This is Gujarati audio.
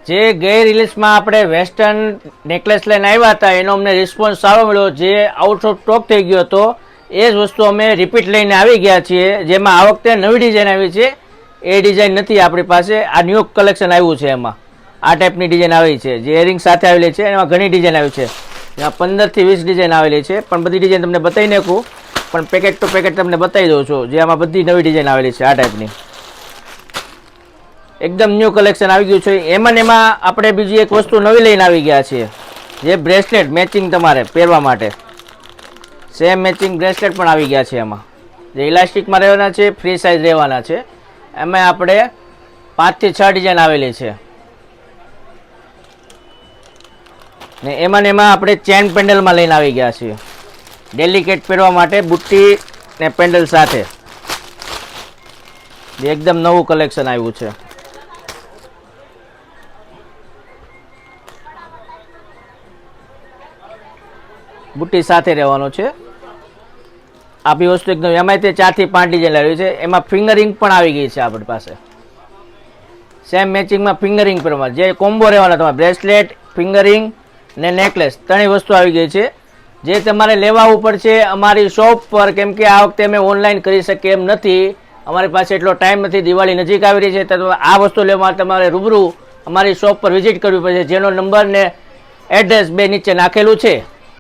જે ગઈ રિલીઝમાં આપણે વેસ્ટર્ન નેકલેસ લઈને આવ્યા હતા એનો અમને રિસ્પોન્સ સારો મળ્યો. જે આઉટ ઓફ સ્ટોક થઈ ગયો હતો એ જ વસ્તુ અમે રિપીટ લઈને આવી ગયા છીએ. જેમાં આ વખતે નવી ડિઝાઇન આવી છે. એ ડિઝાઇન નથી આપણી પાસે, આ ન્યૂ કલેક્શન આવ્યું છે. એમાં આ ટાઈપની ડિઝાઇન આવી છે જે એરિંગ સાથે આવેલી છે. એમાં ઘણી ડિઝાઇન આવી છે. એમાં 15 થી 20 ડિઝાઇન આવેલી છે, પણ બધી ડિઝાઇન તમને બતાવી નાખું, પણ પેકેટ ટુ પેકેટ તમને બતાવી દઉં છું. જે આમાં બધી નવી ડિઝાઇન આવેલી છે આ ટાઈપની. એકદમ ન્યૂ કલેક્શન આવી ગયું છે. એમાં આપણે બીજી એક વસ્તુ નવી લઈને આવી ગયા છીએ, જે બ્રેસલેટ મેચિંગ તમારે પહેરવા માટે. સેમ મેચિંગ બ્રેસલેટ પણ આવી ગયા છે. એમાં જે ઇલાસ્ટિકમાં રહેવાના છે, ફ્રી સાઇઝ રહેવાના છે. એમાં આપણે 5 થી 6 ડિઝાઇન આવેલી છે. ને એમાં આપણે ચેન પેન્ડલમાં લઈને આવી ગયા છીએ, ડેલિકેટ પહેરવા માટે બુટ્ટી ને પેન્ડલ સાથે. જે એકદમ નવું કલેક્શન આવ્યું છે. બુટ્ટી સાથે રહેવાનો છે. આપણી વસ્તુ એકદમ એમાં તે 4 થી 5 ડિઝાઇન આવી છે. એમાં ફિંગરિંગ પણ આવી ગઈ છે આપણી પાસે. સેમ મેચિંગમાં ફિંગરિંગ પ્રમાણે જે કોમ્બો રહેવાના તમારે બ્રેસલેટ, ફિંગરિંગ ને નેકલેસ ત્રણેય વસ્તુ આવી ગઈ છે. જે તમારે લેવા આવવું પડશે અમારી શોપ પર, કેમ કે આ વખતે અમે ઓનલાઈન કરી શકીએ એમ નથી. અમારી પાસે એટલો ટાઈમ નથી. દિવાળી નજીક આવી રહી છે તો આ વસ્તુ લેવા માટે તમારે રૂબરૂ અમારી શોપ પર વિઝિટ કરવી પડશે, જેનો નંબર ને એડ્રેસ બે નીચે નાખેલું છે.